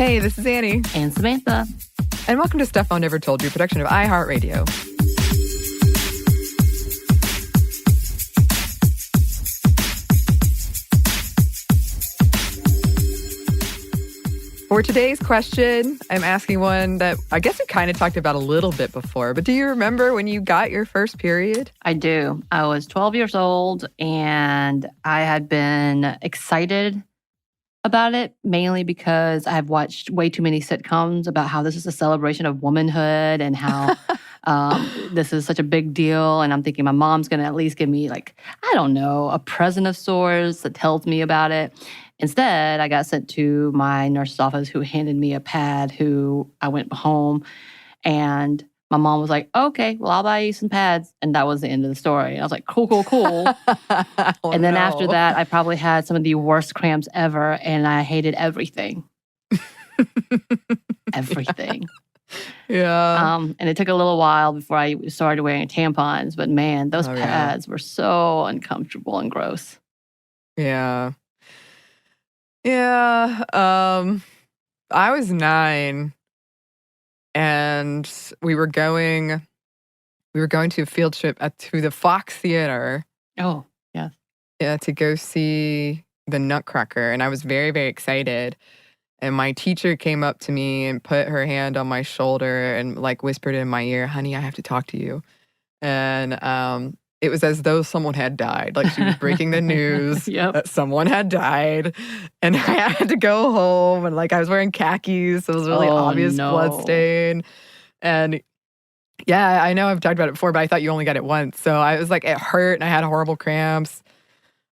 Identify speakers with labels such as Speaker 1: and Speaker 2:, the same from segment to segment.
Speaker 1: Hey, this is Anney
Speaker 2: and Samantha.
Speaker 1: And welcome to Stuff Mom Never Told You, production of iHeartRadio. For today's question, I'm asking one that I guess we kind of talked about a little bit before, but do you remember when you got your first period?
Speaker 2: I do. I was 12 years old and I had been excited about it, mainly because I've watched way too many sitcoms about how this is a celebration of womanhood and how this is such a big deal. And I'm thinking my mom's going to at least give me, a present of sorts that tells me about it. Instead, I got sent to my nurse's office who handed me a pad I went home and my mom was like, okay, well, I'll buy you some pads. And that was the end of the story. And I was like, cool. And then after that, I probably had some of the worst cramps ever and I hated everything. Everything.
Speaker 1: Yeah.
Speaker 2: And it took a little while before I started wearing tampons. But man, those pads were so uncomfortable and gross.
Speaker 1: Yeah. Yeah. I was 9 and we were going to a field trip to the Fox Theater.
Speaker 2: Oh, yes.
Speaker 1: Yeah, to go see the Nutcracker. And I was very, very excited. And my teacher came up to me and put her hand on my shoulder and whispered in my ear, honey, I have to talk to you. And it was as though someone had died. She was breaking the news that someone had died. And I had to go home. And I was wearing khakis. So it was really obvious blood stain. And yeah, I know I've talked about it before, but I thought you only got it once. So I was it hurt and I had horrible cramps.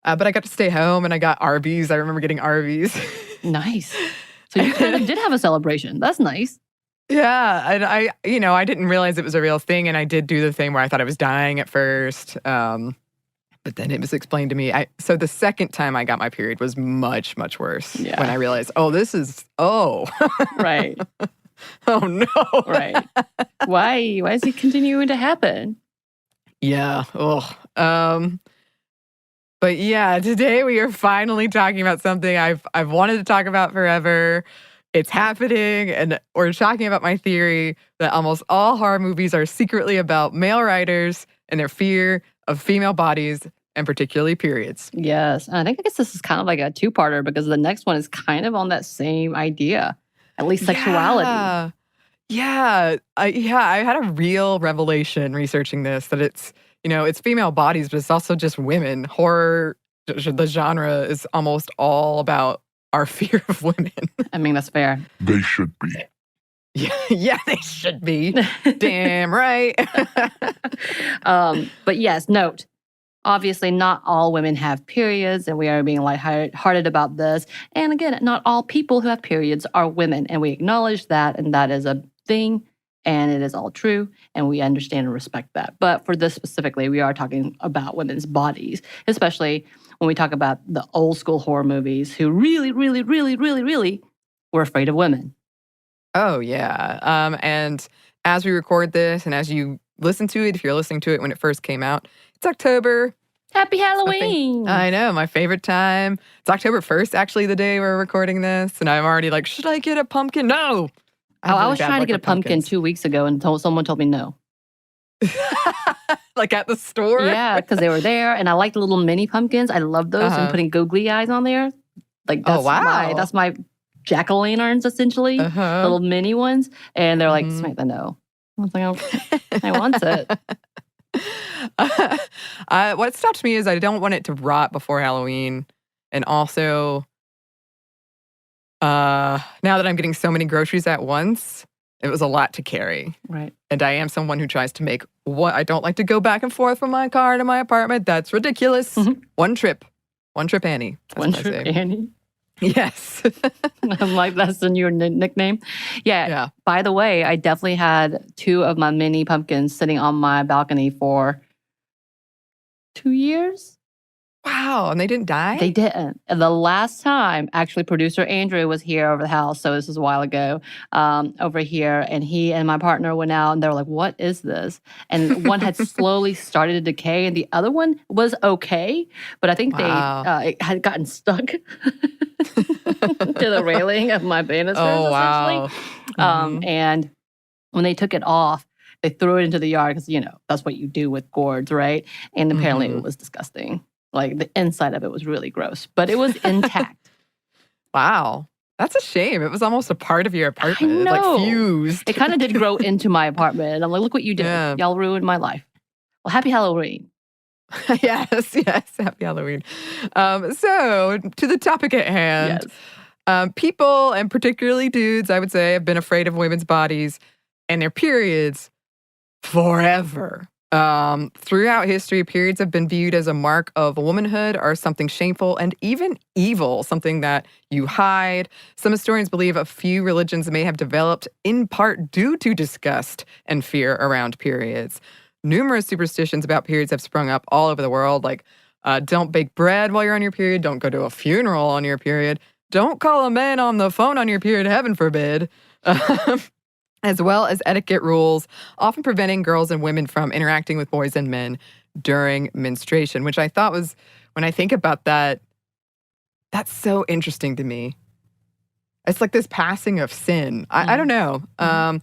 Speaker 1: But I got to stay home and I got Arby's. I remember getting Arby's.
Speaker 2: Nice. So you kind of did have a celebration. That's nice.
Speaker 1: Yeah, and I didn't realize it was a real thing, and I did do the thing where I thought I was dying at first, but then it was explained to me. So the second time I got my period was much, much worse when I realized,
Speaker 2: right.
Speaker 1: Oh no,
Speaker 2: right. Why is it continuing to happen?
Speaker 1: Yeah. But yeah, today we are finally talking about something I've wanted to talk about forever. It's happening, and we're talking about my theory that almost all horror movies are secretly about male writers and their fear of female bodies, and particularly periods.
Speaker 2: Yes, and I guess this is kind of like a two-parter because the next one is kind of on that same idea, at least sexuality.
Speaker 1: Yeah. I had a real revelation researching this, that it's female bodies, but it's also just women. Horror, the genre, is almost all about our fear of women.
Speaker 2: I mean, that's fair.
Speaker 3: They should be.
Speaker 1: Yeah, they should be. Damn right.
Speaker 2: But yes, note, obviously not all women have periods, and we are being lighthearted about this. And again, not all people who have periods are women, and we acknowledge that, and that is a thing, and it is all true, and we understand and respect that. But for this specifically, we are talking about women's bodies, especially when we talk about the old school horror movies who really, really, really, really, really were afraid of women.
Speaker 1: Oh, yeah. And as we record this and as you listen to it, if you're listening to it when it first came out, it's October.
Speaker 2: Happy Halloween.
Speaker 1: I know, my favorite time. It's October 1st, actually, the day we're recording this. And I'm already should I get a pumpkin? No.
Speaker 2: I was trying to get a pumpkin 2 weeks ago and someone told me no.
Speaker 1: At the store?
Speaker 2: Yeah, because they were there, and I like the little mini pumpkins. I love those, and putting googly eyes on there. That's my jack-o'-lanterns, essentially, the little mini ones. And they're like, Samantha, no. I was like, okay, I want it.
Speaker 1: What stops me is I don't want it to rot before Halloween. And also, now that I'm getting so many groceries at once, it was a lot to carry.
Speaker 2: Right.
Speaker 1: And I am someone who tries to make I don't like to go back and forth from my car to my apartment. That's ridiculous.
Speaker 2: Mm-hmm.
Speaker 1: One trip, Annie.
Speaker 2: One trip, Annie.
Speaker 1: Yes.
Speaker 2: I'm like, that's the new nickname. Yeah. By the way, I definitely had 2 of my mini pumpkins sitting on my balcony for 2 years.
Speaker 1: Wow, and they didn't die?
Speaker 2: They didn't. And the last time, actually, producer Andrew was here over the house, so this was a while ago, over here, and he and my partner went out, and they were like, what is this? And one had slowly started to decay, and the other one was okay, but I think
Speaker 1: Wow.
Speaker 2: it had gotten stuck to the railing of my banisters,
Speaker 1: Oh,
Speaker 2: essentially.
Speaker 1: wow.
Speaker 2: And when they took it off, they threw it into the yard because, that's what you do with gourds, right? And apparently it was disgusting. Like, the inside of it was really gross, but it was intact.
Speaker 1: Wow. That's a shame. It was almost a part of your apartment.
Speaker 2: I
Speaker 1: It
Speaker 2: know.
Speaker 1: like fused.
Speaker 2: It kind of did grow into my apartment. And I'm like, look what you did.
Speaker 1: Yeah.
Speaker 2: Y'all ruined my life. Well, happy Halloween.
Speaker 1: Yes. Happy Halloween. So, to the topic at hand.
Speaker 2: Yes.
Speaker 1: People, and particularly dudes, I would say, have been afraid of women's bodies and their periods forever. Throughout history, periods have been viewed as a mark of womanhood or something shameful and even evil, something that you hide. Some historians believe a few religions may have developed in part due to disgust and fear around periods. Numerous superstitions about periods have sprung up all over the world, like don't bake bread while you're on your period, don't go to a funeral on your period, don't call a man on the phone on your period, heaven forbid. As well as etiquette rules, often preventing girls and women from interacting with boys and men during menstruation, which I thought was, when I think about that, that's so interesting to me. It's like this passing of sin. I don't know. And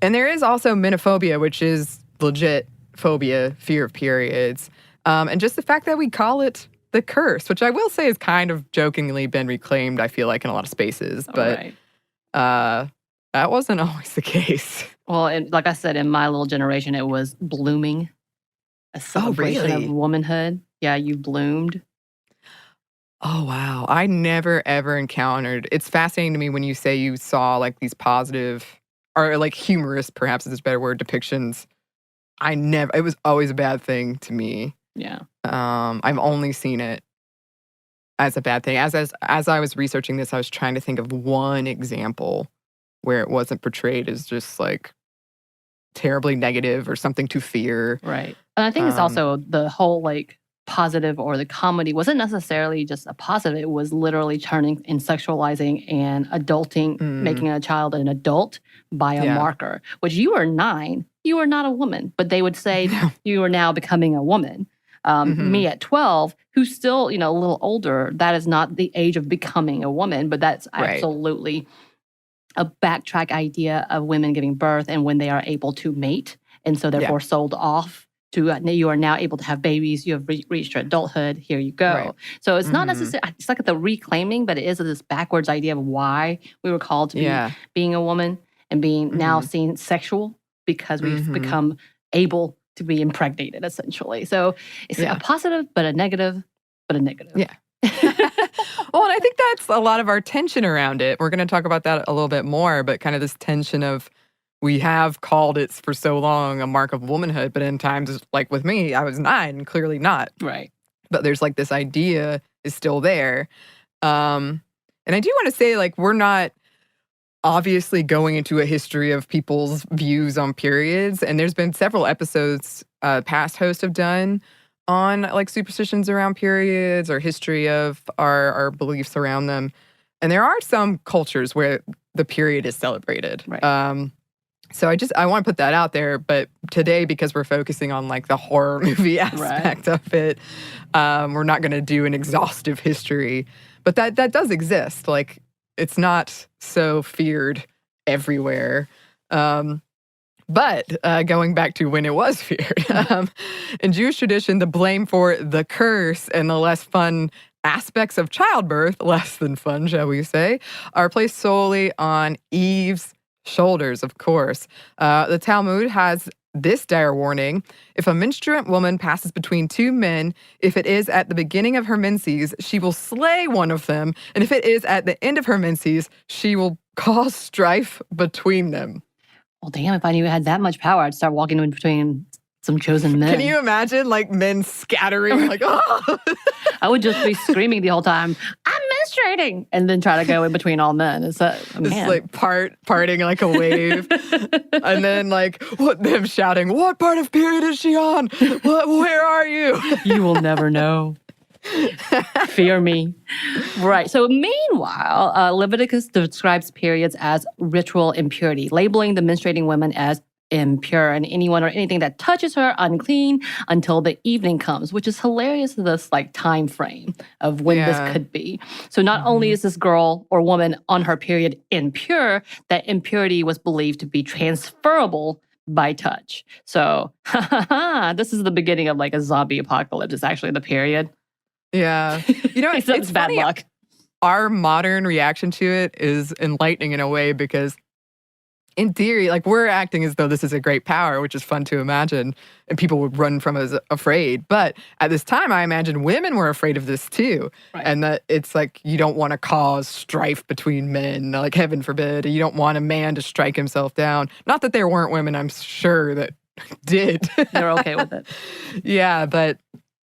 Speaker 1: there is also menophobia, which is legit phobia, fear of periods. And just the fact that we call it the curse, which I will say has kind of jokingly been reclaimed, I feel like, in a lot of spaces. But that wasn't always the case.
Speaker 2: Well, and like I said, in my little generation, it was blooming, a celebration of womanhood. Yeah, you bloomed.
Speaker 1: Oh, wow. I never, ever encountered. It's fascinating to me when you say you saw like these positive or like humorous, perhaps is a better word, depictions. It was always a bad thing to me.
Speaker 2: Yeah.
Speaker 1: I've only seen it as a bad thing. As I was researching this, I was trying to think of one example where it wasn't portrayed as just like terribly negative or something to fear.
Speaker 2: Right. And I think it's also the whole like positive, or the comedy wasn't necessarily just a positive. It was literally turning and sexualizing and adulting, making a child an adult by a marker, which you are 9, you are not a woman, but they would say you are now becoming a woman. Me at 12, who's still, a little older, that is not the age of becoming a woman, but that's absolutely a backtrack idea of women giving birth and when they are able to mate. And so therefore sold off to, you are now able to have babies. You have reached your adulthood. Here you go. Right. So it's not necessarily, it's like the reclaiming, but it is this backwards idea of why we were called to be being a woman and being now seen sexual because we've become able to be impregnated, essentially. So it's a positive, but a negative, but a negative.
Speaker 1: Yeah. Well, and I think that's a lot of our tension around it. We're going to talk about that a little bit more, but kind of this tension of we have called it for so long a mark of womanhood, but in times like with me, I was 9, clearly not.
Speaker 2: Right.
Speaker 1: But there's like this idea is still there. And I do want to say, like, we're not obviously going into a history of people's views on periods. And there's been several episodes past hosts have done on like superstitions around periods or history of our beliefs around them. And there are some cultures where the period is celebrated.
Speaker 2: Right.
Speaker 1: So I want to put that out there. But today, because we're focusing on like the horror movie aspect of it, we're not going to do an exhaustive history. But that does exist. Like, it's not so feared everywhere. But going back to when it was feared, in Jewish tradition, the blame for the curse and the less fun aspects of childbirth, less than fun, shall we say, are placed solely on Eve's shoulders, of course. The Talmud has this dire warning: if a menstruant woman passes between 2 men, if it is at the beginning of her menses, she will slay one of them, and if it is at the end of her menses, she will cause strife between them.
Speaker 2: Well, damn, if I knew it had that much power, I'd start walking in between some chosen men.
Speaker 1: Can you imagine, like, men scattering, like, oh?
Speaker 2: I would just be screaming the whole time, I'm menstruating, and then try to go in between all men. It's
Speaker 1: like parting like a wave. And then, like, them shouting, what part of period is she on? Where are you?
Speaker 2: You will never know. Fear me. Right. So meanwhile, Leviticus describes periods as ritual impurity, labeling the menstruating women as impure and anyone or anything that touches her unclean until the evening comes, which is hilarious to this like time frame of when this could be. So not only is this girl or woman on her period impure, that impurity was believed to be transferable by touch. So this is the beginning of like a zombie apocalypse. It's actually the period.
Speaker 1: Yeah. You know, it's
Speaker 2: bad
Speaker 1: funny.
Speaker 2: luck.
Speaker 1: Our modern reaction to it is enlightening in a way because in theory, like we're acting as though this is a great power, which is fun to imagine, and people would run from us afraid. But at this time, I imagine women were afraid of this too.
Speaker 2: Right.
Speaker 1: And that it's like you don't want to cause strife between men, like heaven forbid. You don't want a man to strike himself down. Not that there weren't women, I'm sure, that did.
Speaker 2: They're okay with it.
Speaker 1: Yeah, but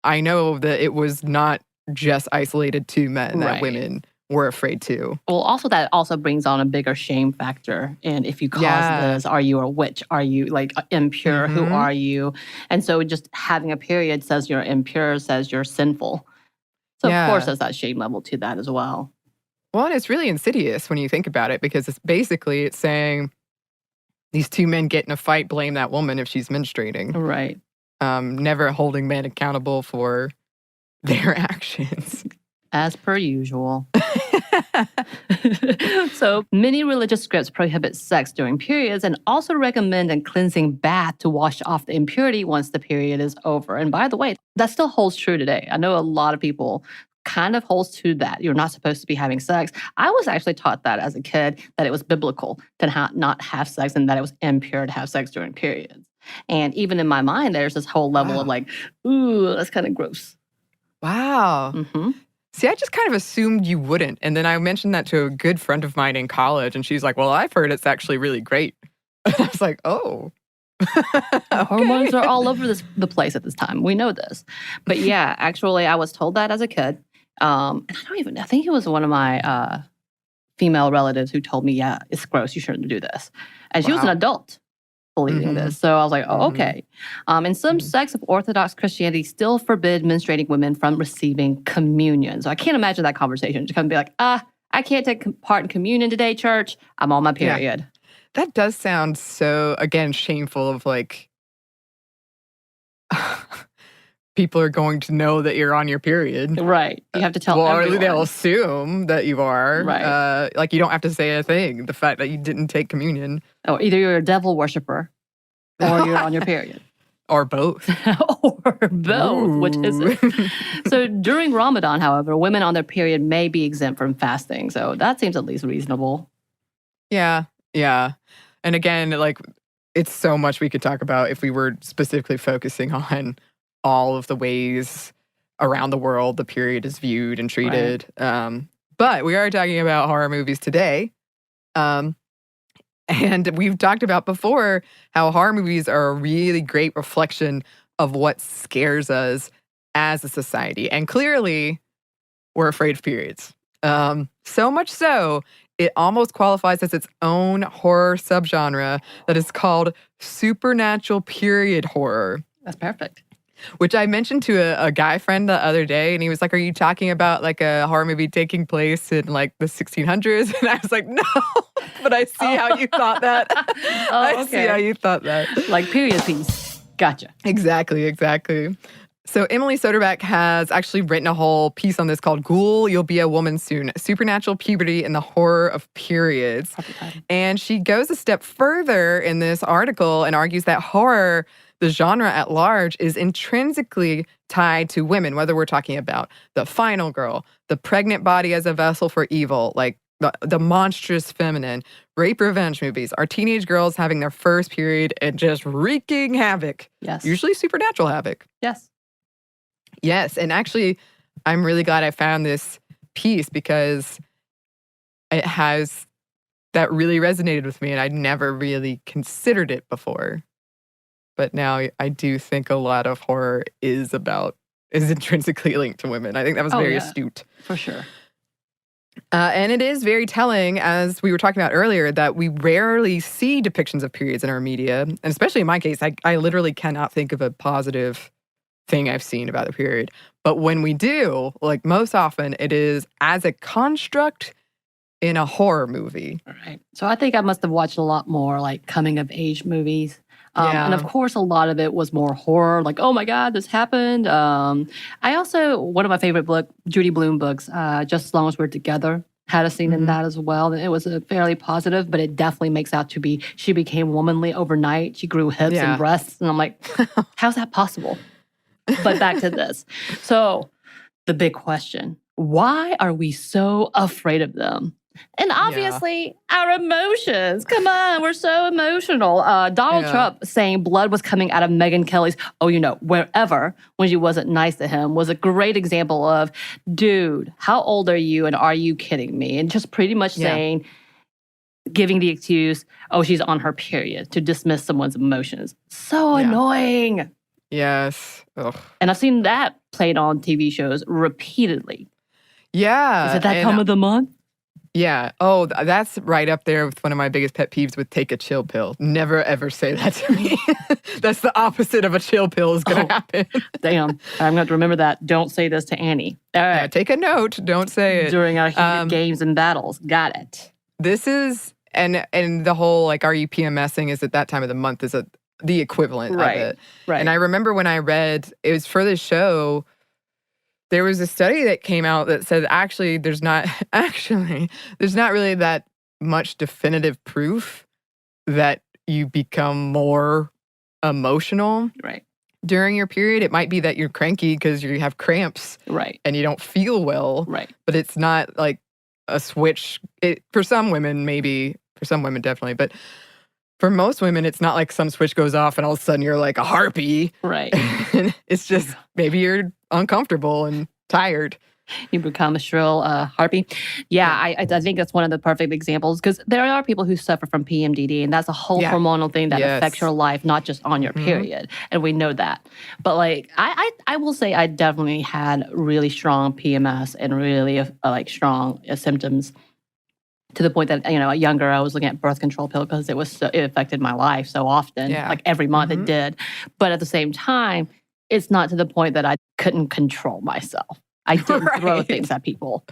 Speaker 1: I know that it was not just isolated to men, that women were afraid too.
Speaker 2: Well, also that also brings on a bigger shame factor. And if you cause this, are you a witch? Are you like impure? Who are you? And so just having a period says you're impure, says you're sinful. So of course there's that shame level to that as well.
Speaker 1: Well, and it's really insidious when you think about it because it's saying these two men get in a fight, blame that woman if she's menstruating.
Speaker 2: Right.
Speaker 1: Never holding men accountable for their actions.
Speaker 2: As per usual. So many religious scripts prohibit sex during periods and also recommend a cleansing bath to wash off the impurity once the period is over. And by the way, that still holds true today. I know a lot of people kind of holds to that. You're not supposed to be having sex. I was actually taught that as a kid, that it was biblical to not have sex and that it was impure to have sex during periods. And even in my mind, there's this whole level of like, ooh, that's kind of gross.
Speaker 1: Wow.
Speaker 2: Mm-hmm.
Speaker 1: See, I just kind of assumed you wouldn't. And then I mentioned that to a good friend of mine in college, and she's like, well, I've heard it's actually really great. I was like, oh. Okay.
Speaker 2: Hormones are all over the place at this time. We know this. But yeah, actually, I was told that as a kid. And I think it was one of my female relatives who told me, yeah, it's gross. You shouldn't do this. And she was an adult believing this. So I was like, oh, okay. And some sects of Orthodox Christianity still forbid menstruating women from receiving communion. So I can't imagine that conversation. Just come be like, I can't take part in communion today, church. I'm on my period.
Speaker 1: Yeah. That does sound so, again, shameful of like, people are going to know that you're on your period.
Speaker 2: Right. You have to tell everyone.
Speaker 1: Or they'll assume that you are.
Speaker 2: Right.
Speaker 1: Like you don't have to say a thing. The fact that you didn't take communion.
Speaker 2: Oh, either you're a devil worshiper or you're on your period.
Speaker 1: Or both.
Speaker 2: Or both, which is it? So during Ramadan, however, women on their period may be exempt from fasting. So that seems at least reasonable.
Speaker 1: Yeah. Yeah. And again, like it's so much we could talk about if we were specifically focusing on all of the ways around the world the period is viewed and treated. Right. But we are talking about horror movies today. And we've talked about before how horror movies are a really great reflection of what scares us as a society. And clearly, we're afraid of periods. So much so, it almost qualifies as its own horror subgenre that is called supernatural period horror.
Speaker 2: That's perfect.
Speaker 1: Which I mentioned to a guy friend the other day, and he was like, are you talking about like a horror movie taking place in like the 1600s? And I was like, no, but I see how you thought that. I see how you thought that.
Speaker 2: Like period piece. Gotcha.
Speaker 1: Exactly. So Emily Soderbeck has actually written a whole piece on this called Ghoul, You'll Be a Woman Soon, Supernatural Puberty and the Horror of Periods. And she goes a step further in this article and argues that horror, the genre at large, is intrinsically tied to women, whether we're talking about the final girl, the pregnant body as a vessel for evil, like the monstrous feminine, rape revenge movies, our teenage girls having their first period and just wreaking havoc.
Speaker 2: Yes.
Speaker 1: Usually supernatural havoc. Yes, and actually, I'm really glad I found this piece because that really resonated with me, and I'd never really considered it before. But now I do think a lot of horror is intrinsically linked to women. I think that was very astute.
Speaker 2: For sure.
Speaker 1: And it is very telling, as we were talking about earlier, that we rarely see depictions of periods in our media. And especially in my case, I literally cannot think of a positive thing I've seen about the period. But when we do, like most often, it is as a construct in a horror movie.
Speaker 2: Right. So I think I must have watched a lot more like coming of age movies. And of
Speaker 1: Yeah.
Speaker 2: course, a lot of it was more horror, like, oh my God, this happened. I also, one of my favorite Judy Blume books, Just As Long As We're Together, had a scene in
Speaker 1: Mhm.
Speaker 2: that as well. And it was a fairly positive, but it definitely makes out to be she became womanly overnight. She grew hips and
Speaker 1: Yeah.
Speaker 2: breasts. And I'm like, how's that possible? But back to this. So the big question, why are we so afraid of them? And
Speaker 1: Yeah.
Speaker 2: obviously, our emotions. Come on, we're so emotional. Donald
Speaker 1: Yeah.
Speaker 2: Trump saying blood was coming out of Megyn Kelly's, wherever, when she wasn't nice to him, was a great example of, dude, how old are you and are you kidding me? And just pretty much
Speaker 1: Yeah.
Speaker 2: saying, giving the excuse, oh, she's on her period, to dismiss someone's emotions. So
Speaker 1: Yeah.
Speaker 2: annoying.
Speaker 1: Yes. Ugh.
Speaker 2: And I've seen that played on TV shows repeatedly.
Speaker 1: Yeah.
Speaker 2: Is it that
Speaker 1: and
Speaker 2: time of the month?
Speaker 1: Yeah. Oh, that's right up there with one of my biggest pet peeves with take a chill pill. Never, ever say that to me. That's the opposite of a chill pill is going to happen.
Speaker 2: Damn. I'm going to have to remember that. Don't say this to Annie. All right.
Speaker 1: Yeah, take a note. Don't say it.
Speaker 2: During our heated games and battles. Got it.
Speaker 1: This is, and the whole, like, are you PMSing is at that time of the month is the equivalent of it.
Speaker 2: Right.
Speaker 1: And I remember when I read, it was for this show, there was a study that came out that said there's not really that much definitive proof that you become more emotional
Speaker 2: Right.
Speaker 1: during your period. It might be that you're cranky because you have cramps
Speaker 2: Right.
Speaker 1: and you don't feel well,
Speaker 2: Right.
Speaker 1: but it's not like a switch. For some women, maybe. For some women, definitely. But for most women, it's not like some switch goes off and all of a sudden you're like a harpy.
Speaker 2: Right.
Speaker 1: It's just maybe you're uncomfortable and tired.
Speaker 2: You become a shrill harpy. Yeah, I think that's one of the perfect examples because there are people who suffer from PMDD, and that's a whole hormonal thing that affects your life, not just on your period. And we know that. But like, I will say I definitely had really strong PMS and really strong symptoms to the point that, younger, I was looking at birth control pill because it affected my life so often, like every month it did. But at the same time, it's not to the point that I couldn't control myself. I didn't throw things at people.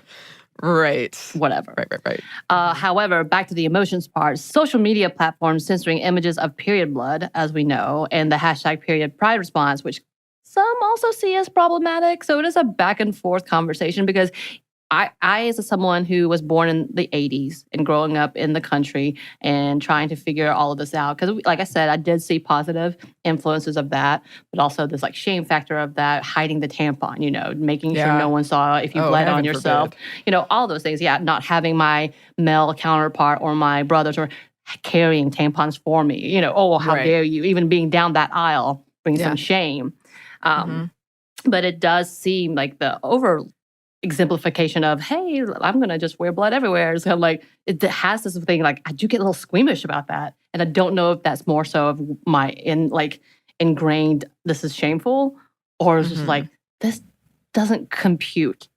Speaker 1: Right.
Speaker 2: Whatever.
Speaker 1: Right.
Speaker 2: However, back to the emotions part, social media platforms censoring images of period blood, as we know, and the hashtag period pride response, which some also see as problematic. So it is a back and forth conversation because I, as someone who was born in the 80s and growing up in the country and trying to figure all of this out, because like I said, I did see positive influences of that, but also this like shame factor of that, hiding the tampon, making sure no one saw if you bled on yourself, all those things. Yeah, not having my male counterpart or my brothers or carrying tampons for me, how dare you, even being down that aisle brings some shame. But it does seem like the exemplification of, hey, I'm going to just wear blood everywhere. It's kind of like, it has this thing, like, I do get a little squeamish about that. And I don't know if that's more so of my ingrained, this is shameful, or it's just like, this doesn't compute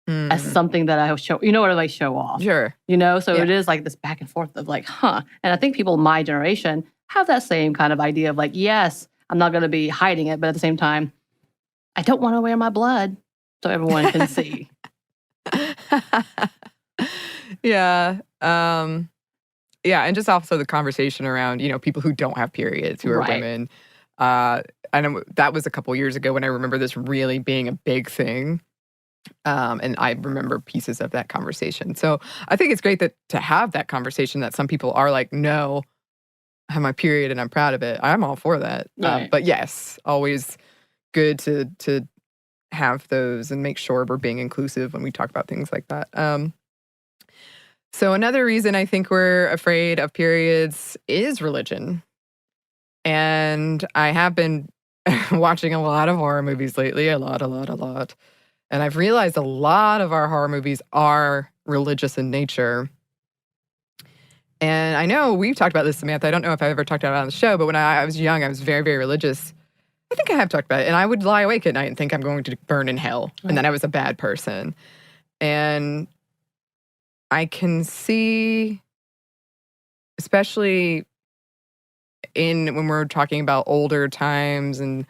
Speaker 2: as something that I show, what I show off.
Speaker 1: Sure.
Speaker 2: So it is like this back and forth of like, huh. And I think people in my generation have that same kind of idea of like, yes, I'm not going to be hiding it, but at the same time, I don't want to wear my blood so everyone can see.
Speaker 1: Yeah. And just also the conversation around, people who don't have periods, who are women. I know that was a couple years ago when I remember this really being a big thing. And I remember pieces of that conversation. So I think it's great to have that conversation that some people are like, no, I have my period and I'm proud of it. I'm all for that.
Speaker 2: Right.
Speaker 1: But yes, always good to have those and make sure we're being inclusive when we talk about things like that. So another reason I think we're afraid of periods is religion. And I have been watching a lot of horror movies lately, a lot. And I've realized a lot of our horror movies are religious in nature. And I know we've talked about this, Samantha. I don't know if I've ever talked about it on the show, but when I was young, I was very, very religious. I think I have talked about it. And I would lie awake at night and think I'm going to burn in hell and that I was a bad person. And I can see, especially when we're talking about older times and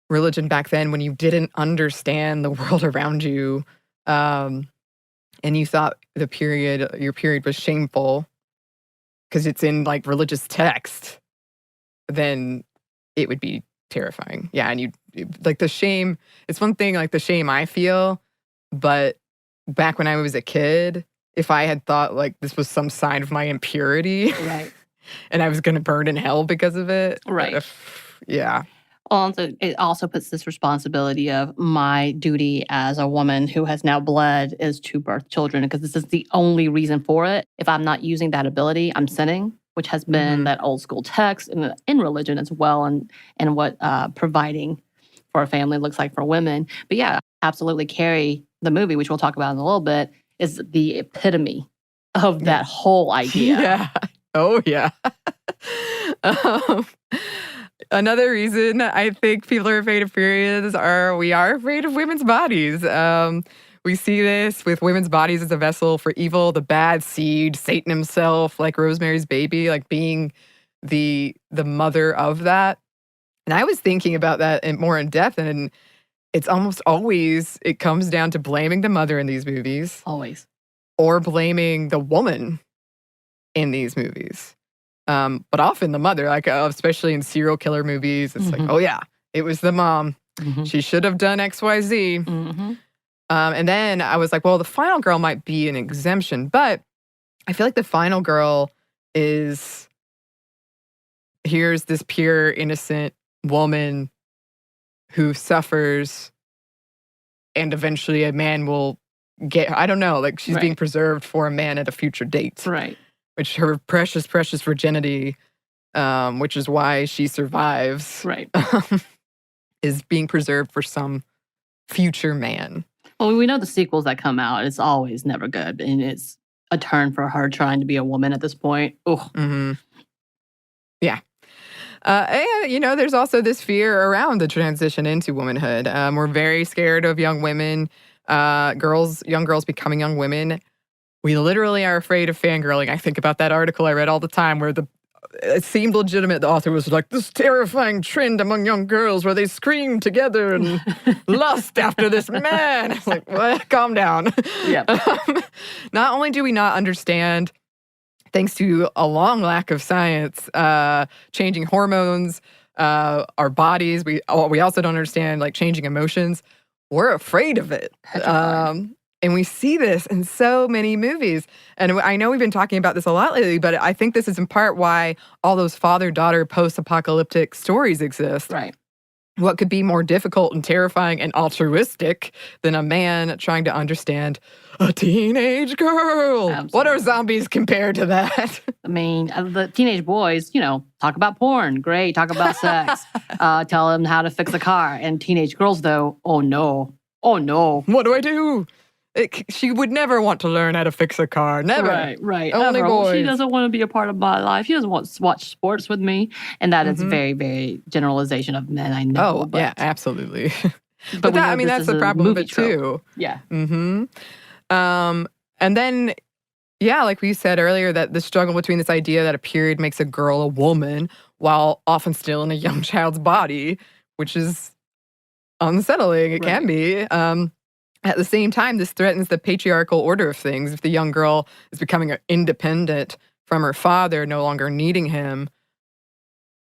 Speaker 1: religion back then when you didn't understand the world around you, and you thought your period was shameful because it's in like religious text, then it would be terrifying. Yeah, and like the shame, it's one thing like the shame I feel, but back when I was a kid, if I had thought like this was some sign of my impurity,
Speaker 2: Right.
Speaker 1: and I was going to burn in hell because of it.
Speaker 2: Right.
Speaker 1: Yeah.
Speaker 2: Also, it also puts this responsibility of my duty as a woman who has now bled is to birth children, because this is the only reason for it. If I'm not using that ability, I'm sinning, which has been that old school text in religion as well, and what providing for a family looks like for women. But yeah, absolutely, Carrie, the movie, which we'll talk about in a little bit, is the epitome of that whole idea.
Speaker 1: Yeah. Oh, yeah. Another reason I think people are afraid of periods we are afraid of women's bodies. We see this with women's bodies as a vessel for evil, the bad seed, Satan himself, like Rosemary's Baby, like being the mother of that. And I was thinking about that more in depth, and it's almost always, it comes down to blaming the mother in these movies.
Speaker 2: Always.
Speaker 1: Or blaming the woman in these movies. But often the mother, like especially in serial killer movies, it's like, oh yeah, it was the mom. She should have done X, Y, Z. And then I was like, well, the final girl might be an exemption, but I feel like the final girl is, here's this pure, innocent woman who suffers, and eventually a man will get, I don't know, like she's being preserved for a man at a future date.
Speaker 2: Right.
Speaker 1: Which her precious, precious virginity, which is why she survives,
Speaker 2: right,
Speaker 1: is being preserved for some future man.
Speaker 2: Well, we know the sequels that come out, it's always never good. And it's a turn for her trying to be a woman at this point. Ugh.
Speaker 1: Yeah. And, there's also this fear around the transition into womanhood. We're very scared of young women, young girls becoming young women. We literally are afraid of fangirling. I think about that article I read all the time where it seemed legitimate. The author was like, this terrifying trend among young girls where they scream together and lust after this man. It's like, what? Calm down.
Speaker 2: Yep.
Speaker 1: Not only do we not understand, thanks to a long lack of science, changing hormones, our bodies, we also don't understand like changing emotions. We're afraid of it. And we see this in so many movies. And I know we've been talking about this a lot lately, but I think this is in part why all those father-daughter post-apocalyptic stories exist.
Speaker 2: Right.
Speaker 1: What could be more difficult and terrifying and altruistic than a man trying to understand a teenage girl?
Speaker 2: Absolutely.
Speaker 1: What are zombies compared to that?
Speaker 2: I mean, the teenage boys, talk about porn. Great. Talk about sex. Tell them how to fix a car. And teenage girls, though, oh no. Oh no.
Speaker 1: What do I do? She would never want to learn how to fix a car. Never.
Speaker 2: Right.
Speaker 1: Only boys.
Speaker 2: She doesn't want to be a part of my life. She doesn't want to watch sports with me. And that is very, very generalization of men, I know.
Speaker 1: Oh, yeah, absolutely.
Speaker 2: But
Speaker 1: that's the problem with it, too.
Speaker 2: Yeah.
Speaker 1: And then, yeah, like we said earlier, that the struggle between this idea that a period makes a girl a woman while often still in a young child's body, which is unsettling. It can be. At the same time, this threatens the patriarchal order of things. If the young girl is becoming independent from her father, no longer needing him,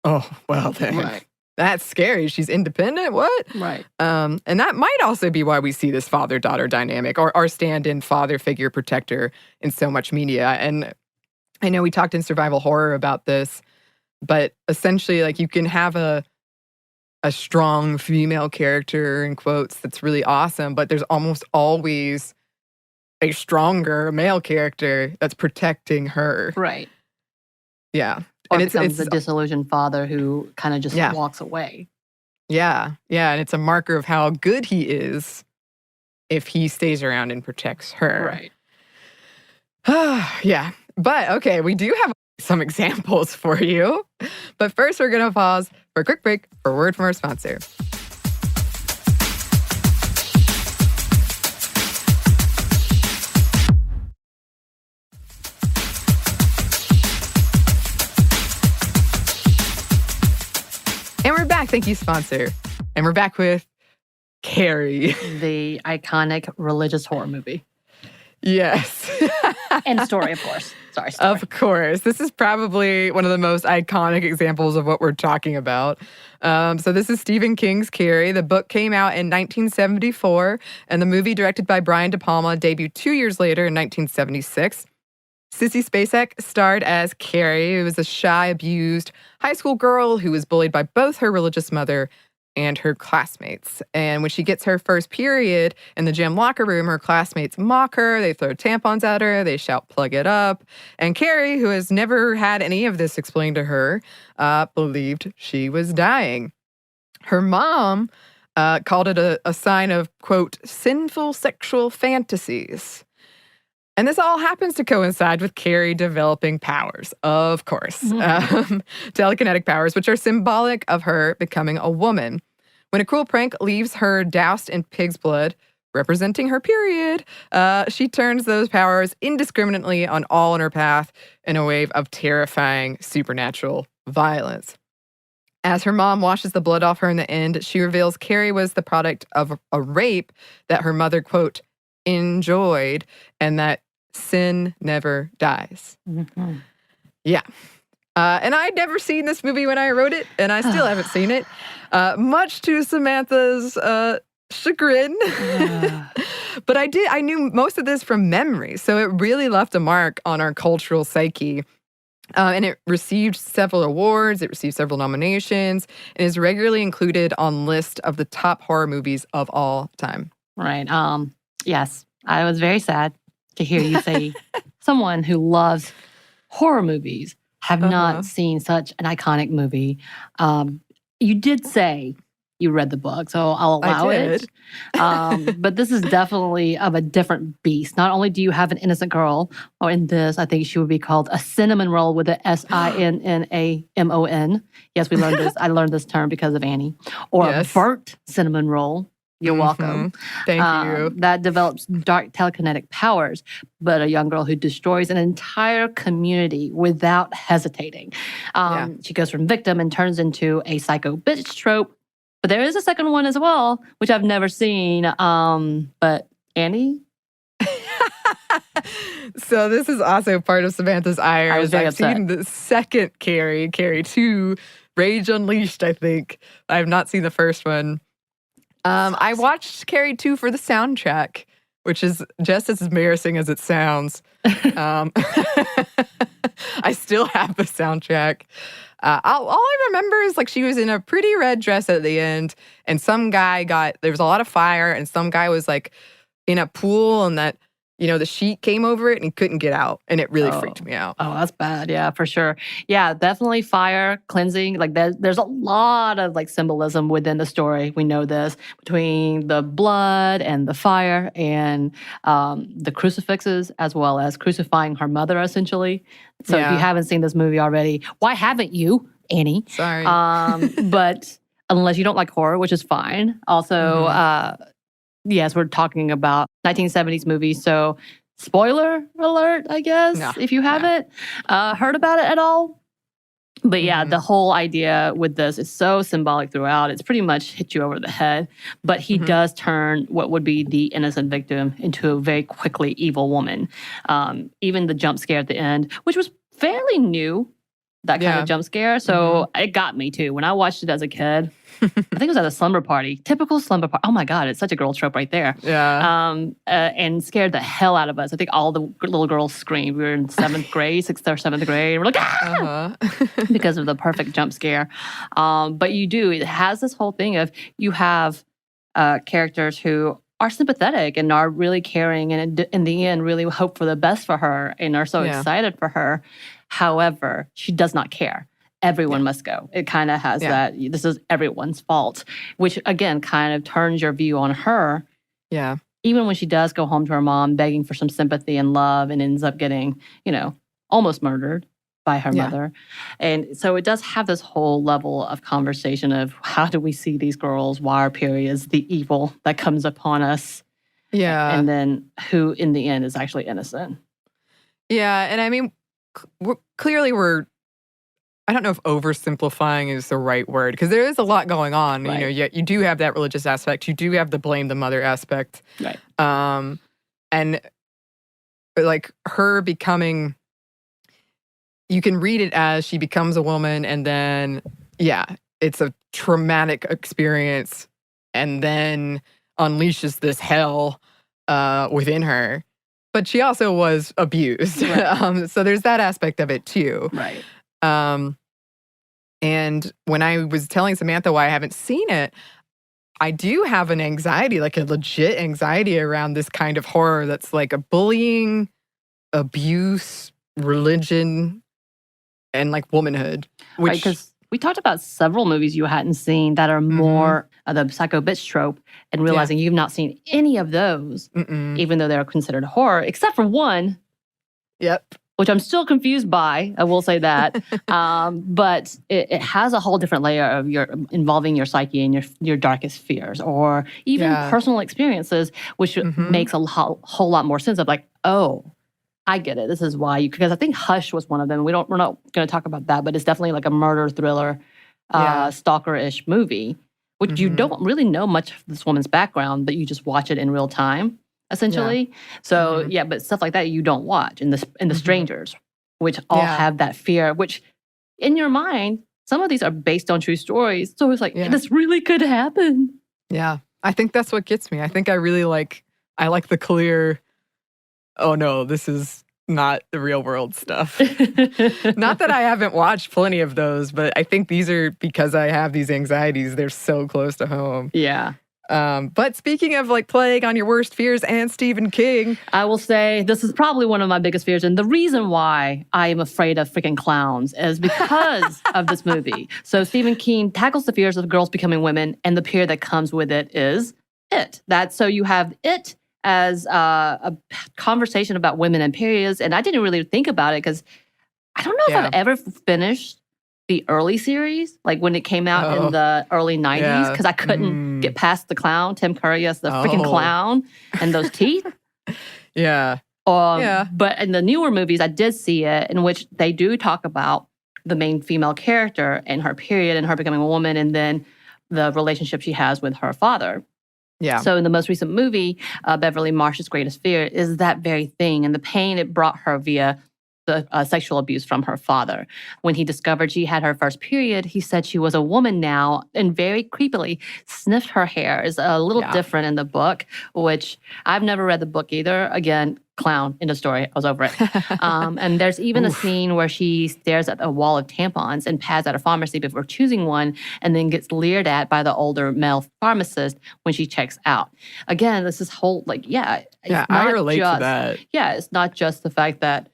Speaker 1: oh, well then, that's scary. She's independent? What?
Speaker 2: Right.
Speaker 1: And that might also be why we see this father-daughter dynamic, or our stand-in father figure protector in so much media. And I know we talked in survival horror about this, but essentially, like, you can have a strong female character, in quotes, that's really awesome, but there's almost always a stronger male character that's protecting her.
Speaker 2: Right.
Speaker 1: Yeah.
Speaker 2: Or and becomes the disillusioned father who kind of just walks away.
Speaker 1: Yeah. Yeah. And it's a marker of how good he is if he stays around and protects her.
Speaker 2: Right.
Speaker 1: Yeah. But okay, we do have some examples for you. But first, we're going to pause for a quick break for a word from our sponsor. And we're back Thank you, sponsor. And we're back with Carrie.
Speaker 2: The iconic religious horror movie.
Speaker 1: Yes.
Speaker 2: And story, of course. Sorry, story.
Speaker 1: Of course. This is probably one of the most iconic examples of what we're talking about. So this is Stephen King's Carrie. The book came out in 1974, and the movie, directed by Brian De Palma, debuted 2 years later in 1976. Sissy Spacek starred as Carrie, who was a shy, abused high school girl who was bullied by both her religious mother and her classmates. And when she gets her first period in the gym locker room, her classmates mock her, they throw tampons at her, they shout, "Plug it up." And Carrie, who has never had any of this explained to her, believed she was dying. Her mom called it a sign of, quote, sinful sexual fantasies. And this all happens to coincide with Carrie developing powers, of course, telekinetic powers, which are symbolic of her becoming a woman. When a cruel prank leaves her doused in pig's blood, representing her period, she turns those powers indiscriminately on all in her path in a wave of terrifying supernatural violence. As her mom washes the blood off her in the end, she reveals Carrie was the product of a rape that her mother, quote, enjoyed, and that sin never dies.
Speaker 2: Mm-hmm.
Speaker 1: Yeah. And I'd never seen this movie when I wrote it, and I still haven't seen it, much to Samantha's chagrin. But I knew most of this from memory, so it really left a mark on our cultural psyche. And it received several awards, it received several nominations, and is regularly included on lists of the top horror movies of all time.
Speaker 2: Right. Yes. I was very sad to hear you say someone who loves horror movies have not seen such an iconic movie. You did say you read the book, so I'll allow it. But this is definitely of a different beast. Not only do you have an innocent girl, or in this, I think she would be called a cinnamon roll with a SINNAMON. Yes, we learned this. I learned this term because of Anney. Or a burnt cinnamon roll. You're welcome.
Speaker 1: Thank you.
Speaker 2: That develops dark telekinetic powers, but a young girl who destroys an entire community without hesitating. She goes from victim and turns into a psycho bitch trope. But there is a second one as well, which I've never seen. But Anney?
Speaker 1: So this is also part of Samantha's ire.
Speaker 2: I was very
Speaker 1: I've
Speaker 2: upset.
Speaker 1: seen the second Carrie 2, Rage Unleashed, I think. I have not seen the first one. I watched Carrie 2 for the soundtrack, which is just as embarrassing as it sounds. I still have the soundtrack. All I remember is like she was in a pretty red dress at the end, and some guy there was a lot of fire, and some guy was like in a pool, and that, the sheet came over it and he couldn't get out, and it really freaked me out.
Speaker 2: Oh, that's bad. Yeah, for sure. Yeah, definitely fire, cleansing. Like there's a lot of like symbolism within the story. We know this between the blood and the fire and the crucifixes, as well as crucifying her mother, essentially. So if you haven't seen this movie already, why haven't you, Anney?
Speaker 1: Sorry.
Speaker 2: But unless you don't like horror, which is fine. Also, yes, we're talking about 1970s movies, so spoiler alert, I guess, if you haven't heard about it at all. But yeah, the whole idea with this is so symbolic throughout. It's pretty much hit you over the head. But he does turn what would be the innocent victim into a very quickly evil woman. Even the jump scare at the end, which was fairly new, that kind of jump scare. So it got me too. When I watched it as a kid, I think it was at a slumber party. Typical slumber party. Oh my God, it's such a girl trope right there.
Speaker 1: Yeah.
Speaker 2: And scared the hell out of us. I think all the little girls screamed. We were in 7th grade, 6th or 7th grade. We're like, ah! Because of the perfect jump scare. But it has this whole thing of you have characters who are sympathetic and are really caring and in the end really hope for the best for her and are so excited for her. However, she does not care. Everyone must go. It kind of has that, this is everyone's fault, which again kind of turns your view on her.
Speaker 1: Yeah.
Speaker 2: Even when she does go home to her mom begging for some sympathy and love and ends up getting, almost murdered by her mother. And so it does have this whole level of conversation of how do we see these girls, why our periods, the evil that comes upon us.
Speaker 1: Yeah.
Speaker 2: And then who in the end is actually innocent.
Speaker 1: Yeah. And I mean, clearly we're I don't know if oversimplifying is the right word, because there is a lot going on.
Speaker 2: Right.
Speaker 1: You know, yet you do have that religious aspect. You do have the blame the mother aspect.
Speaker 2: Right.
Speaker 1: And like her becoming, you can read it as she becomes a woman, and then, yeah, it's a traumatic experience, and then unleashes this hell within her. But she also was abused.
Speaker 2: Right.
Speaker 1: So there's that aspect of it too.
Speaker 2: Right.
Speaker 1: And when I was telling Samantha why I haven't seen it, I do have an anxiety, like a legit anxiety around this kind of horror that's like a bullying, abuse, religion, and like womanhood.
Speaker 2: Right,
Speaker 1: Which,
Speaker 2: because we talked about several movies you hadn't seen that are more the psycho bitch trope, and realizing you've not seen any of those, even though they're considered horror, except for one.
Speaker 1: Yep.
Speaker 2: Which I'm still confused by, I will say that. But it has a whole different layer of involving your psyche and your darkest fears, or even personal experiences, which makes a whole lot more sense of like, oh, I get it. This is why because I think Hush was one of them. We're not going to talk about that, but it's definitely like a murder thriller, stalker-ish movie, which you don't really know much of this woman's background, but you just watch it in real time, essentially. So but stuff like that you don't watch in the Strangers, which all have that fear. Which in your mind, some of these are based on true stories. So it's like this really could happen.
Speaker 1: Yeah, I think that's what gets me. I think I really like the clear. Oh no, this is not the real world stuff. Not that I haven't watched plenty of those, but I think these are because I have these anxieties. They're so close to home.
Speaker 2: Yeah.
Speaker 1: But speaking of like playing on your worst fears and Stephen King,
Speaker 2: I will say this is probably one of my biggest fears. And the reason why I am afraid of freaking clowns is because of this movie. So Stephen King tackles the fears of girls becoming women, and the fear that comes with it is it. So you have it as a conversation about women and periods. And I didn't really think about it because I don't know if I've ever finished the early series, like when it came out in the early 90s, because I couldn't get past the clown, Tim Curry as the freaking clown, and those teeth. But in the newer movies, I did see it, in which they do talk about the main female character and her period and her becoming a woman, and then the relationship she has with her father.
Speaker 1: Yeah.
Speaker 2: So in the most recent movie, Beverly Marsh's greatest fear is that very thing, and the pain it brought her via the sexual abuse from her father. When he discovered she had her first period, he said she was a woman now, and very creepily sniffed her hair. Is a little different in the book, which I've never read the book either. Again, clown in the story. I was over it. And there's even a scene where she stares at a wall of tampons and pads at a pharmacy before choosing one, and then gets leered at by the older male pharmacist when she checks out. Again, this is whole
Speaker 1: I relate to that.
Speaker 2: Yeah, it's not just the fact that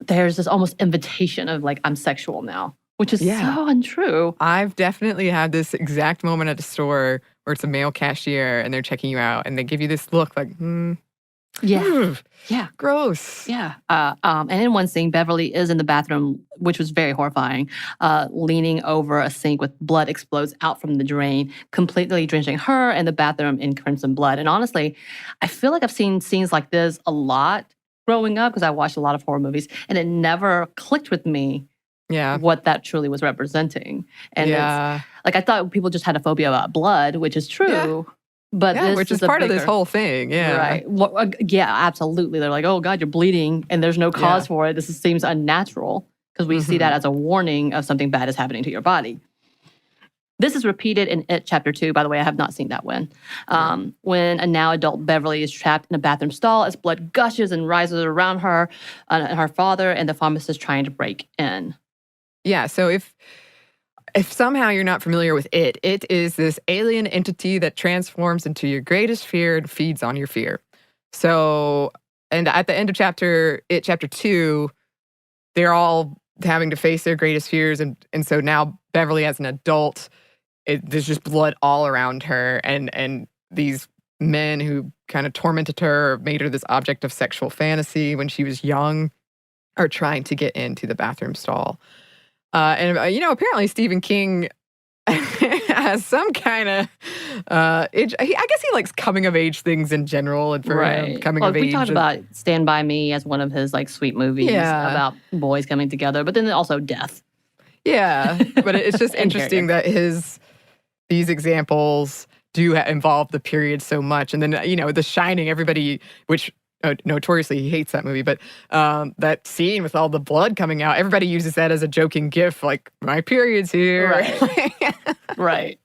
Speaker 2: there's this almost invitation of like, I'm sexual now, which is so untrue.
Speaker 1: I've definitely had this exact moment at a store where it's a male cashier and they're checking you out and they give you this look like, gross.
Speaker 2: Yeah. And in one scene, Beverly is in the bathroom, which was very horrifying, leaning over a sink with blood explodes out from the drain, completely drenching her and the bathroom in crimson blood. And honestly, I feel like I've seen scenes like this a lot growing up because I watched a lot of horror movies, and it never clicked with me what that truly was representing. And it's like, I thought people just had a phobia about blood, which is true. But this
Speaker 1: which is part of this whole thing.
Speaker 2: Right. Well, absolutely. They're like, oh God, you're bleeding and there's no cause for it. This seems unnatural, because we see that as a warning of something bad is happening to your body. This is repeated in It Chapter 2. By the way, I have not seen that one. When a now adult Beverly is trapped in a bathroom stall as blood gushes and rises around her, and her father and the pharmacist trying to break in.
Speaker 1: Yeah, so if somehow you're not familiar with it is this alien entity that transforms into your greatest fear and feeds on your fear. So, and at the end of Chapter 2, they're all having to face their greatest fears. And so now Beverly, as an adult, there's just blood all around her. And these men who kind of tormented her, made her this object of sexual fantasy when she was young, are trying to get into the bathroom stall. And apparently Stephen King has some kind of I guess he likes coming of age things in general, and for him, coming of
Speaker 2: We
Speaker 1: age.
Speaker 2: talked about Stand By Me as one of his like sweet movies about boys coming together, but then also death.
Speaker 1: Yeah, but it's just interesting that these examples do involve the period so much. And then, The Shining, everybody, which notoriously he hates that movie, but that scene with all the blood coming out, everybody uses that as a joking gif, like, my period's here.
Speaker 2: Right. Right.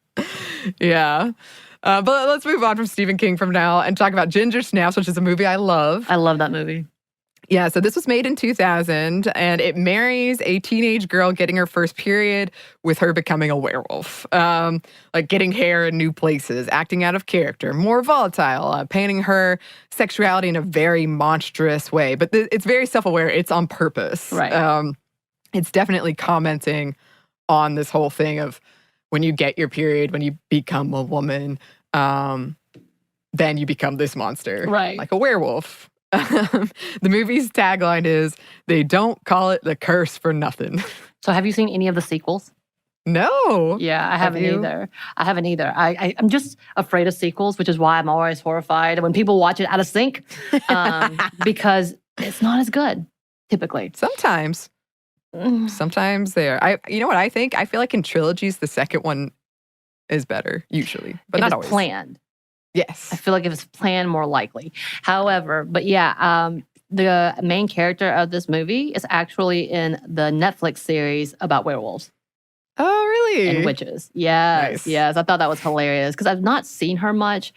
Speaker 1: Yeah. But let's move on from Stephen King from now and talk about Ginger Snaps, which is a movie I love.
Speaker 2: I love that movie.
Speaker 1: Yeah, so this was made in 2000, and it marries a teenage girl getting her first period with her becoming a werewolf. Like getting hair in new places, acting out of character, more volatile, painting her sexuality in a very monstrous way. But it's very self-aware. It's on purpose.
Speaker 2: Right.
Speaker 1: It's definitely commenting on this whole thing of when you get your period, when you become a woman, then you become this monster.
Speaker 2: Right.
Speaker 1: Like a werewolf. The movie's tagline is, "They don't call it the curse for nothing."
Speaker 2: So have you seen any of the sequels?
Speaker 1: No.
Speaker 2: Yeah, I haven't either. I'm just afraid of sequels, which is why I'm always horrified when people watch it out of sync, because it's not as good, typically.
Speaker 1: Sometimes they are. You know what I think? I feel like in trilogies, the second one is better, usually, but not always.
Speaker 2: Planned.
Speaker 1: Yes.
Speaker 2: I feel like if it's planned, more likely. However, but yeah, the main character of this movie is actually in the Netflix series about werewolves.
Speaker 1: Oh, really?
Speaker 2: And witches. Yes.
Speaker 1: Nice.
Speaker 2: Yes. I thought that was hilarious because I've not seen her much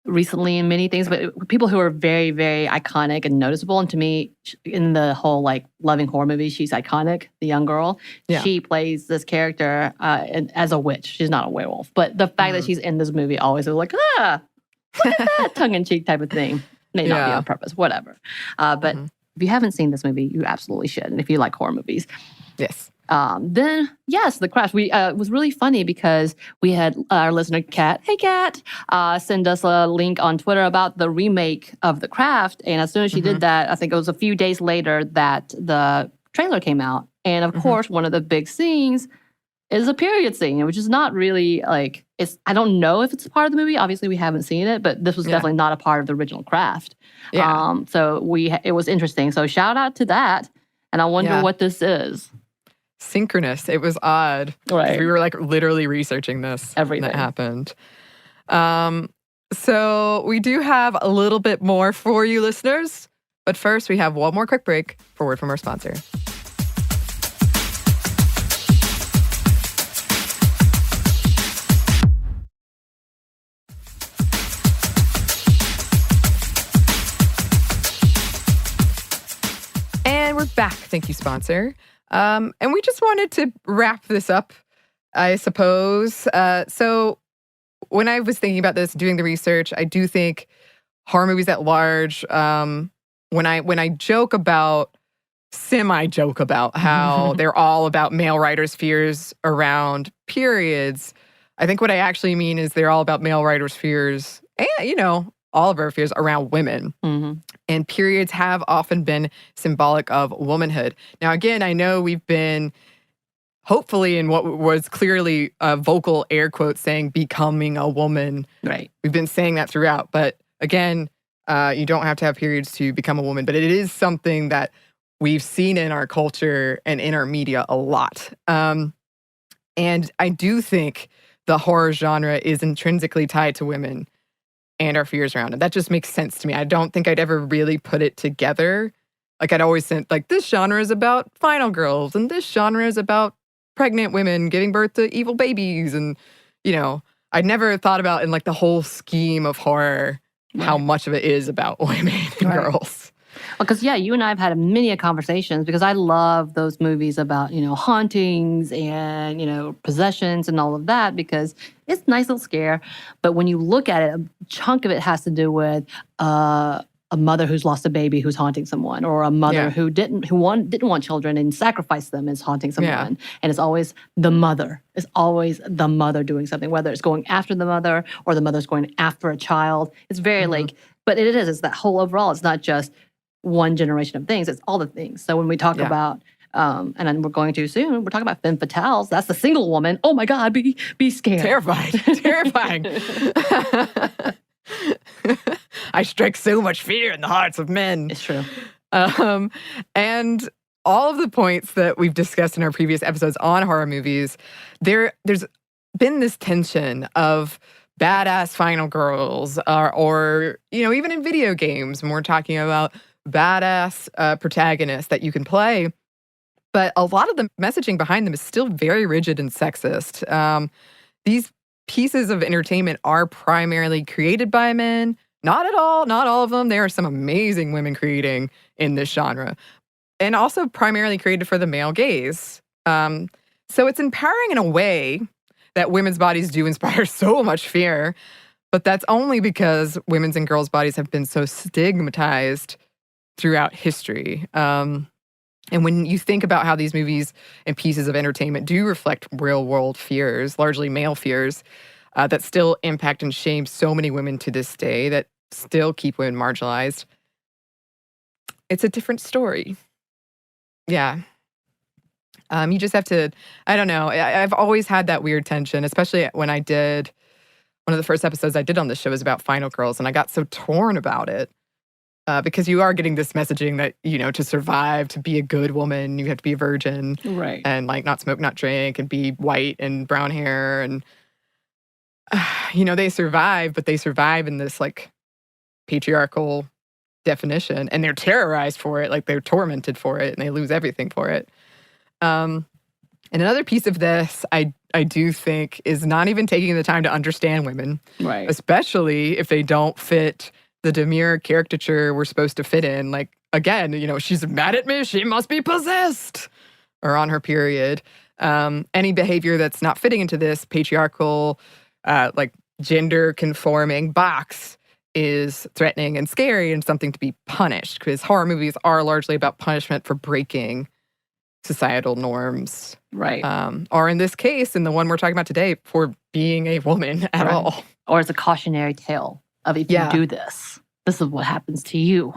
Speaker 2: recently in many things, but people who are very, very iconic and noticeable. And to me, in the whole like loving horror movies, she's iconic, the young girl. Yeah. She plays this character as a witch. She's not a werewolf. But the fact that she's in this movie always was like, look at that tongue-in-cheek type of thing. May not be on purpose, whatever. But if you haven't seen this movie, you absolutely should. And if you like horror movies.
Speaker 1: Yes.
Speaker 2: Then, yes, The Craft. It was really funny because we had our listener, Kat, hey, Kat, send us a link on Twitter about the remake of The Craft. And as soon as she did that, I think it was a few days later that the trailer came out. And of course, one of the big scenes is a period scene, which is not really like, I don't know if it's a part of the movie. Obviously, we haven't seen it, but this was definitely not a part of the original Craft. Yeah. So it was interesting. So shout out to that. And I wonder what this is.
Speaker 1: Synchronous. It was odd.
Speaker 2: Right.
Speaker 1: We were like literally researching this.
Speaker 2: Everything.
Speaker 1: That happened. So we do have a little bit more for you listeners. But first, we have one more quick break for word from our sponsor. And we're back. Thank you, sponsor. And we just wanted to wrap this up, I suppose. So when I was thinking about this, doing the research, I do think horror movies at large, when I joke about, semi-joke about how they're all about male writers' fears around periods, I think what I actually mean is they're all about male writers' fears and, all of our fears around women. And periods have often been symbolic of womanhood. Now, again, I know we've been, hopefully in what was clearly a vocal air quotes saying becoming a woman.
Speaker 2: Right.
Speaker 1: We've been saying that throughout. But again, you don't have to have periods to become a woman. But it is something that we've seen in our culture and in our media a lot. And I do think the horror genre is intrinsically tied to women and our fears around it. That just makes sense to me. I don't think I'd ever really put it together. Like I'd always think, like, this genre is about final girls, and this genre is about pregnant women giving birth to evil babies. And, I'd never thought about in like the whole scheme of horror, how much of it is about women and girls.
Speaker 2: Well, because, you and I have had many conversations because I love those movies about, hauntings and, possessions and all of that because it's a nice little scare. But when you look at it, a chunk of it has to do with a mother who's lost a baby who's haunting someone, or a mother who didn't want children and sacrificed them is haunting someone. And it's always the mother. It's always the mother doing something, whether it's going after the mother or the mother's going after a child. It's very but it's that whole overall. It's not just one generation of things. It's all the things. So when we talk about And then we're going to soon. We're talking about femme fatales. That's the single woman. Oh my God, be scared.
Speaker 1: Terrified. Terrifying. I strike so much fear in the hearts of men.
Speaker 2: It's true.
Speaker 1: And all of the points that we've discussed in our previous episodes on horror movies, there's been this tension of badass final girls, or even in video games when we're talking about badass protagonists that you can play. But a lot of the messaging behind them is still very rigid and sexist. These pieces of entertainment are primarily created by men. Not at all, not all of them. There are some amazing women creating in this genre. And also primarily created for the male gaze. So it's empowering in a way that women's bodies do inspire so much fear. But that's only because women's and girls' bodies have been so stigmatized throughout history. And when you think about how these movies and pieces of entertainment do reflect real-world fears, largely male fears, that still impact and shame so many women to this day, that still keep women marginalized, it's a different story. Yeah. You just have to, I don't know. I've always had that weird tension, especially when I did, one of the first episodes I did on this show was about Final Girls, and I got so torn about it. Because you are getting this messaging that, to survive, to be a good woman, you have to be a virgin.
Speaker 2: Right.
Speaker 1: And not smoke, not drink, and be white and brown hair. And, they survive, but they survive in this patriarchal definition, and they're terrorized for it, they're tormented for it, and they lose everything for it. And another piece of this, I do think, is not even taking the time to understand women,
Speaker 2: right?
Speaker 1: Especially if they don't fit the demure caricature we're supposed to fit in. Again, she's mad at me, she must be possessed, or on her period. Any behavior that's not fitting into this patriarchal, gender conforming box is threatening and scary and something to be punished, because horror movies are largely about punishment for breaking societal norms.
Speaker 2: Right.
Speaker 1: Or in this case, in the one we're talking about today, for being a woman at all.
Speaker 2: Or as a cautionary tale of, if you do this is what happens to you.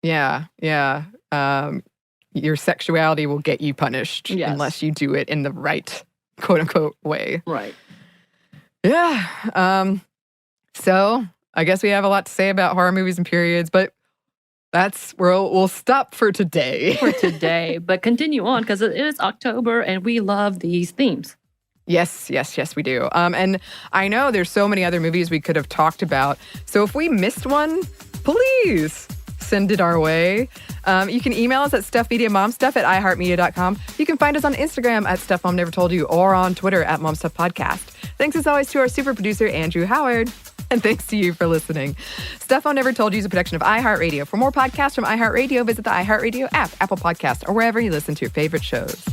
Speaker 1: Yeah. Your sexuality will get you punished unless you do it in the right, quote unquote, way.
Speaker 2: Right.
Speaker 1: Yeah. So I guess we have a lot to say about horror movies and periods, but we'll stop for today.
Speaker 2: But continue on, because it is October and we love these themes.
Speaker 1: Yes, we do. And I know there's so many other movies we could have talked about. So if we missed one, please send it our way. You can email us at stuffmediamomstuff@iheartmedia.com. You can find us on Instagram at Stuff Mom Never Told You, or on Twitter at MomStuffPodcast. Thanks as always to our super producer, Andrew Howard. And thanks to you for listening. Stuff Mom Never Told You is a production of iHeartRadio. For more podcasts from iHeartRadio, visit the iHeartRadio app, Apple Podcasts, or wherever you listen to your favorite shows.